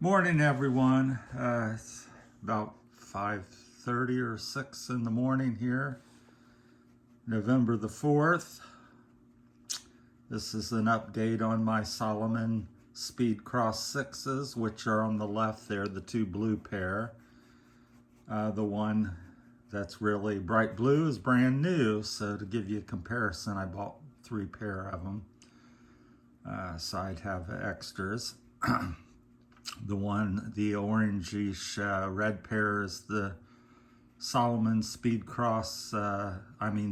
Morning, everyone. It's about 5:30 or 6 in the morning here, November the 4th. This is an update on my Salomon Speed Cross 6s, which are on the left there, the two blue pair. The one that's really bright blue is brand new, so to give you a comparison, I bought 3 pair of them, so I'd have extras. The orangish red pair is the Salomon Speed Cross,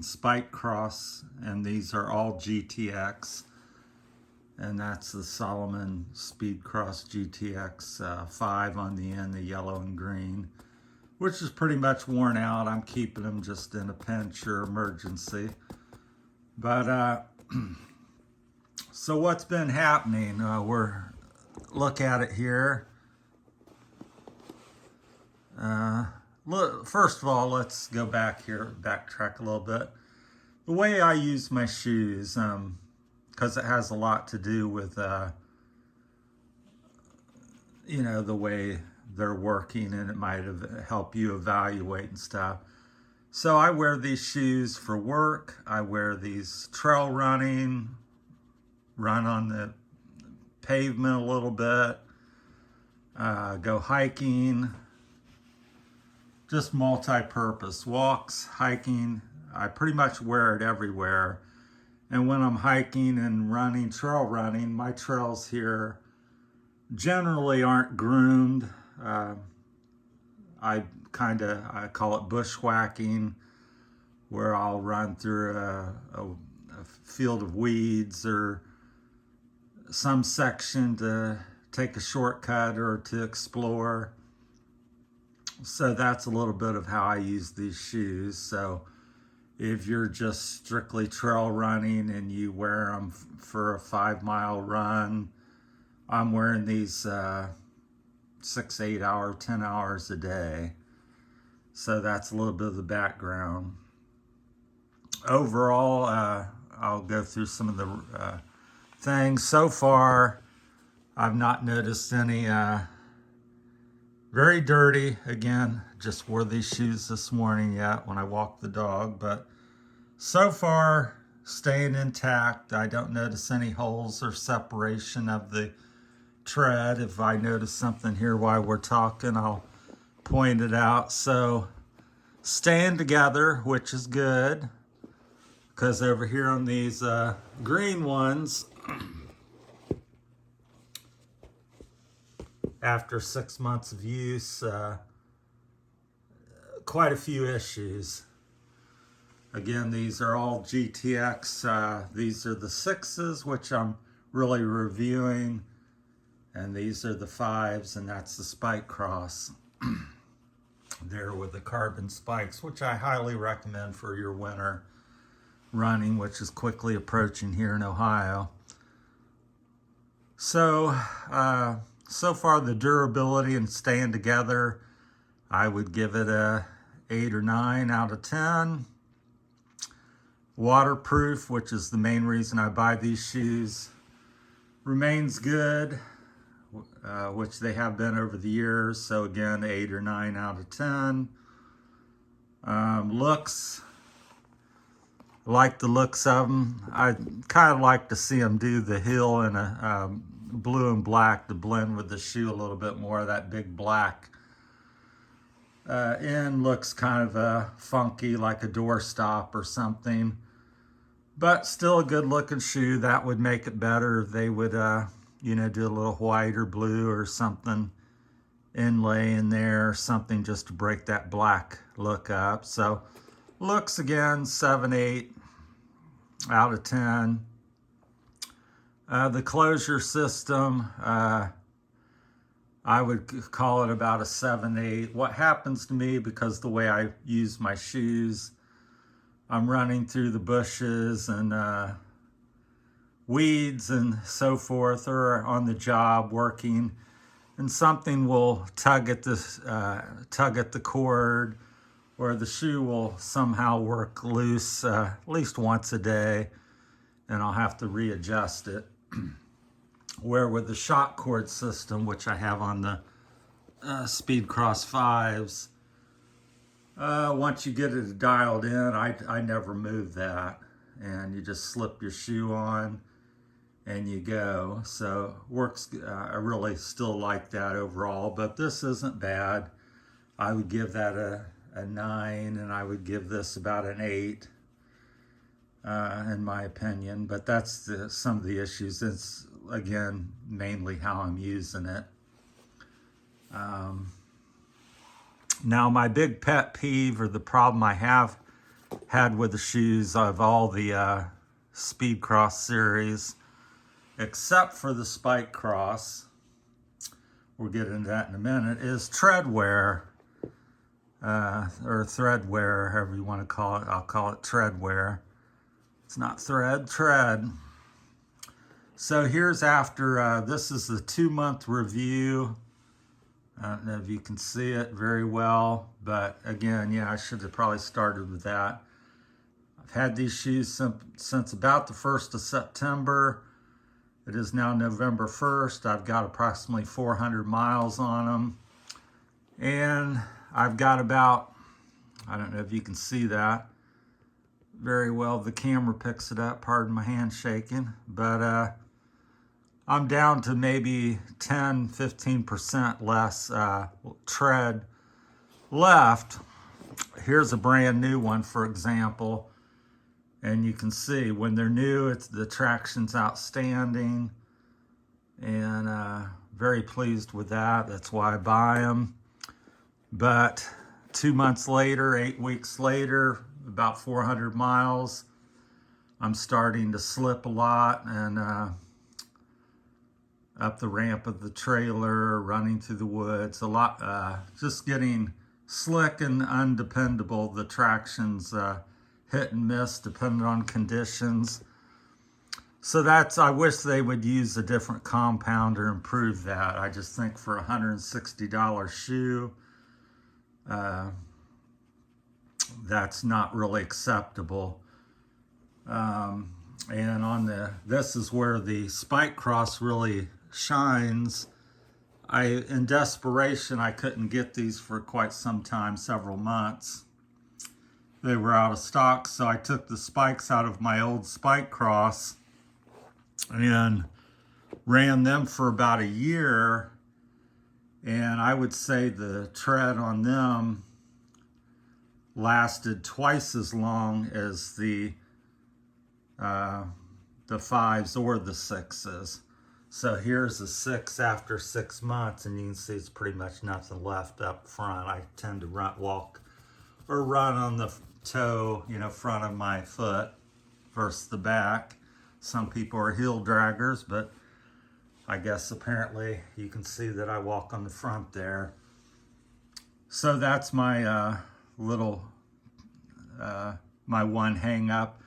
Spike Cross, and these are all GTX. And that's the Salomon Speed Cross GTX 5 on the end, the yellow and green, which is pretty much worn out. I'm keeping them just in a pinch or emergency. But so what's been happening? Look at it here. First of all, let's go back here, backtrack a little bit. The way I use my shoes, because it has a lot to do with, the way they're working, and it might help you evaluate and stuff. So I wear these shoes for work. I wear these trail running, run on the pavement a little bit, go hiking, just multi-purpose, walks, hiking. I pretty much wear it everywhere. And when I'm hiking and running, trail running, my trails here generally aren't groomed. I call it bushwhacking, where I'll run through a field of weeds or some section to take a shortcut or to explore. So that's a little bit of how I use these shoes. So if you're just strictly trail running and you wear them for a 5-mile run, I'm wearing these 6, 8 hours, 10 hours a day. So that's a little bit of the background. Overall, I'll go through some of the things. So far, I've not noticed any very dirty. Again, just wore these shoes this morning yet when I walked the dog, but so far staying intact. I don't notice any holes or separation of the tread. If I notice something here while we're talking, I'll point it out. So staying together, which is good, because over here on these green ones, after 6 months of use, quite a few issues. Again, these are all GTX. These are the 6s, which I'm really reviewing, and these are the 5s, and that's the Spike Cross there with the carbon spikes, which I highly recommend for your winter running, which is quickly approaching here in Ohio. So, so far the durability and staying together, I would give it a 8 or 9 out of 10. Waterproof, which is the main reason I buy these shoes, remains good, which they have been over the years. So again, 8 or 9 out of 10. Looks, like the looks of them. I kind of like to see them do the heel in a blue and black to blend with the shoe a little bit more. That big black end looks kind of funky, like a doorstop or something, but still a good looking shoe. That would make it better if they would do a little white or blue or something inlay in there, or something just to break that black look up. So looks, again, 7, 8 out of 10. The closure system, I would call it about a 7, 8. What happens to me, because the way I use my shoes, I'm running through the bushes and weeds and so forth, or on the job working, and something will tug at the cord, or the shoe will somehow work loose at least once a day, and I'll have to readjust it. where with the shock cord system, which I have on the Speed Cross 5s, once you get it dialed in, I never move that. And you just slip your shoe on and you go. So works. I really still like that overall, but this isn't bad. I would give that a 9, and I would give this about an 8, in my opinion. But that's some of the issues. It's, again, mainly how I'm using it. Now, my big pet peeve, or the problem I have had with the shoes of all the Speed Cross series, except for the Spike Cross, we'll get into that in a minute, is tread wear, or thread wear, however you want to call it. I'll call it tread wear. It's not thread, tread. So here's after, this is the 2-month review. I don't know if you can see it very well, but again, yeah, I should have probably started with that. I've had these shoes since about the 1st of September. It is now November 1st. I've got approximately 400 miles on them. And I've got about, I don't know if you can see that very well. The camera picks it up, pardon my hand shaking. But I'm down to maybe 10-15% less tread left. Here's a brand new one, for example. And you can see when they're new, the traction's outstanding. And very pleased with that. That's why I buy them. But 2 months later, 8 weeks later, about 400 miles, I'm starting to slip a lot, and up the ramp of the trailer, running through the woods, a lot, just getting slick and undependable. The traction's hit and miss depending on conditions. So I wish they would use a different compound or improve that. I just think for a $160 shoe, that's not really acceptable. And on this is where the Spike Cross really shines. In desperation, I couldn't get these for quite some time, several months. They were out of stock, so I took the spikes out of my old Spike Cross and ran them for about a year. And I would say the tread on them lasted twice as long as the 5s or the 6s. So here's a 6 after 6 months, and you can see it's pretty much nothing left up front. I tend to walk or run on the toe, front of my foot versus the back. Some people are heel draggers, but I guess apparently you can see that I walk on the front there. So that's my my one hang up.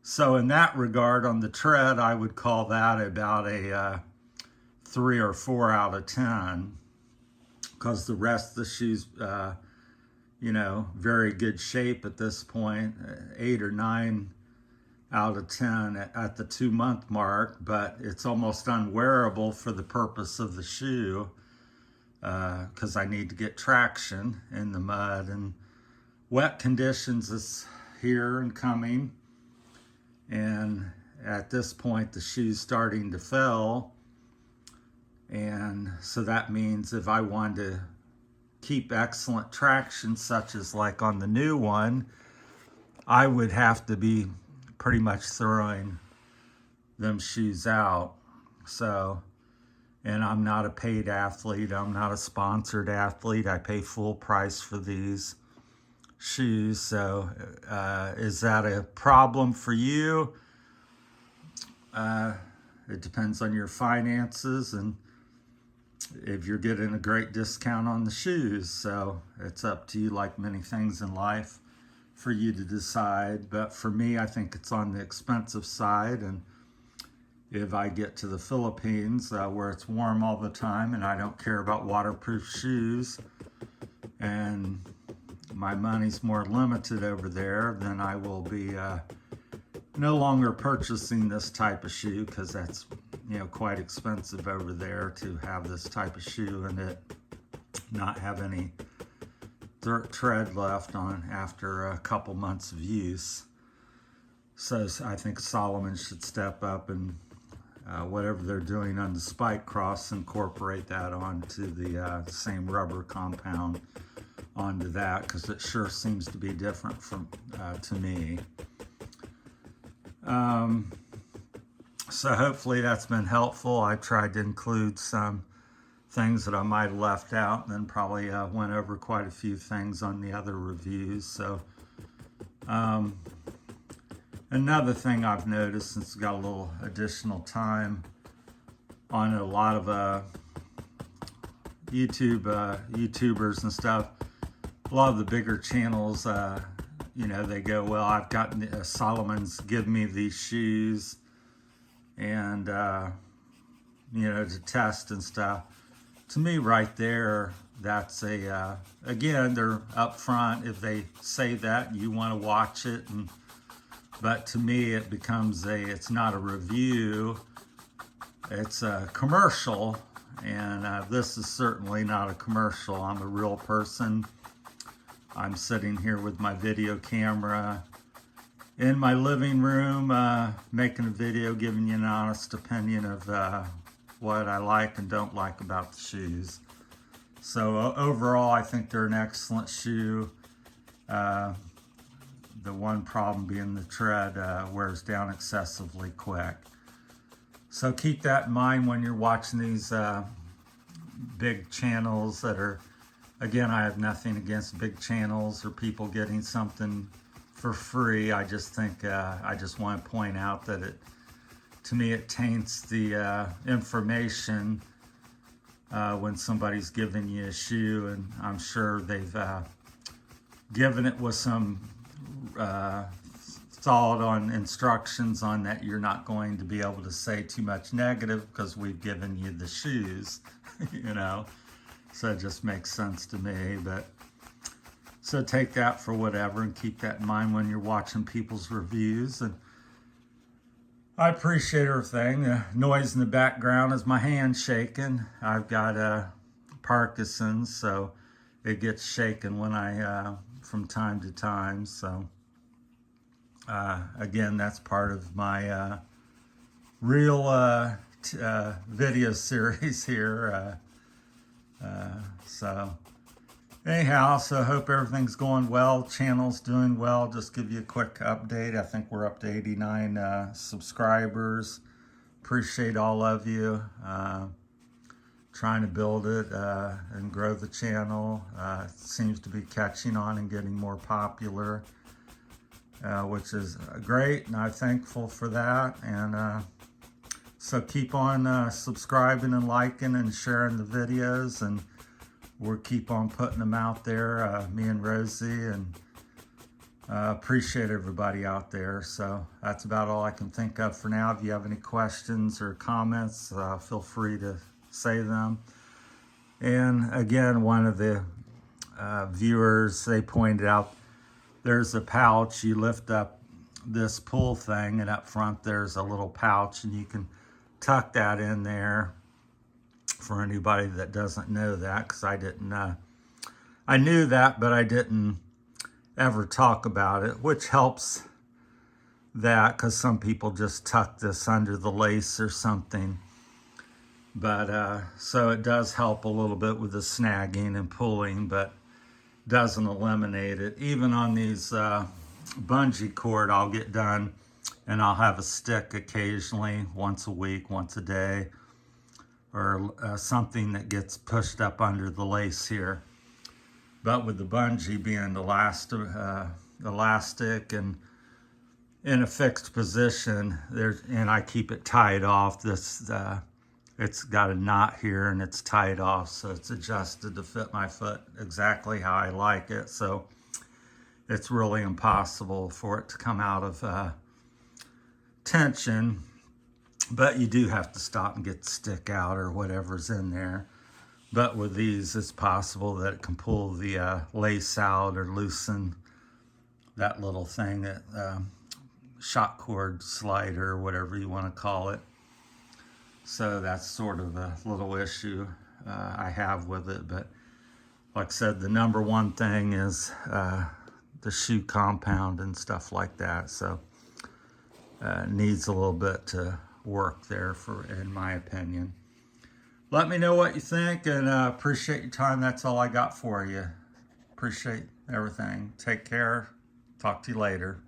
So in that regard, on the tread, I would call that about a 3 or 4 out of 10, because the rest of the shoes, very good shape at this point, 8 or 9 out of 10 at the 2-month mark, but it's almost unwearable for the purpose of the shoe, because I need to get traction in the mud, and wet conditions is here and coming. And at this point, the shoe's starting to fail. And so that means if I wanted to keep excellent traction, such as like on the new one, I would have to be pretty much throwing them shoes out. So, and I'm not a paid athlete. I'm not a sponsored athlete. I pay full price for these shoes. So is that a problem for you? It depends on your finances and if you're getting a great discount on the shoes. So it's up to you, like many things in life, for you to decide. But for me, I think it's on the expensive side. And if I get to the Philippines, where it's warm all the time and I don't care about waterproof shoes, and my money's more limited over there, then I will be no longer purchasing this type of shoe, because that's you know, quite expensive over there to have this type of shoe and it not have any tread left on after a couple months of use. So I think Salomon should step up and whatever they're doing on the spike cross, incorporate that onto the same rubber compound onto that, because it sure seems to be different from to me. So hopefully that's been helpful. I tried to include some things that I might have left out, and then probably went over quite a few things on the other reviews. So another thing I've noticed, since I've got a little additional time on a lot of YouTubers and stuff, a lot of the bigger channels, you know, they go, well, I've gotten Salomon's give me these shoes and you know, to test and stuff. To me, right there, that's a again, they're upfront. If they say that, you want to watch it, but to me, it becomes it's not a review, it's a commercial, and this is certainly not a commercial. I'm a real person. I'm sitting here with my video camera in my living room, making a video, giving you an honest opinion of what I like and don't like about the shoes. So overall, I think they're an excellent shoe. The one problem being the tread wears down excessively quick. So keep that in mind when you're watching these big channels that are, again, I have nothing against big channels or people getting something for free. I just think, I just want to point out that to me, it taints the information when somebody's giving you a shoe, and I'm sure they've given it with some thought on instructions on that you're not going to be able to say too much negative because we've given you the shoes, you know. So it just makes sense to me. But so take that for whatever and keep that in mind when you're watching people's reviews. And I appreciate everything. The noise in the background is my hand shaking. I've got Parkinson's, so it gets shaken when I from time to time. So again, that's part of my real video series here. So anyhow, so hope everything's going well. Channel's doing well. Just give you a quick update. I think we're up to 89 subscribers. Appreciate all of you. Trying to build it and grow the channel. It seems to be catching on and getting more popular, which is great, and I'm thankful for that. And so keep on subscribing and liking and sharing the videos, and we'll keep on putting them out there, me and Rosie, and appreciate everybody out there. So that's about all I can think of for now. If you have any questions or comments, feel free to say them. And again, one of the viewers, they pointed out there's a pouch. You lift up this pull thing, and up front there's a little pouch, and you can tuck that in there. For anybody that doesn't know that, because I didn't, I knew that, but I didn't ever talk about it, which helps that, because some people just tuck this under the lace or something. But so it does help a little bit with the snagging and pulling, but doesn't eliminate it. Even on these bungee cord, I'll get done and I'll have a stick occasionally, once a week, once a day, or something that gets pushed up under the lace here. But with the bungee being elastic and in a fixed position, and I keep it tied off. This it's got a knot here and it's tied off, so it's adjusted to fit my foot exactly how I like it. So it's really impossible for it to come out of tension. But you do have to stop and get the stick out or whatever's in there. But with these, it's possible that it can pull the lace out or loosen that little thing, that shock cord slider, or whatever you want to call it. So that's sort of a little issue I have with it. But like I said, the number one thing is the shoe compound and stuff like that. So needs a little bit to work there, in my opinion. Let me know what you think, and appreciate your time. That's all I got for you. Appreciate everything. Take care. Talk to you later.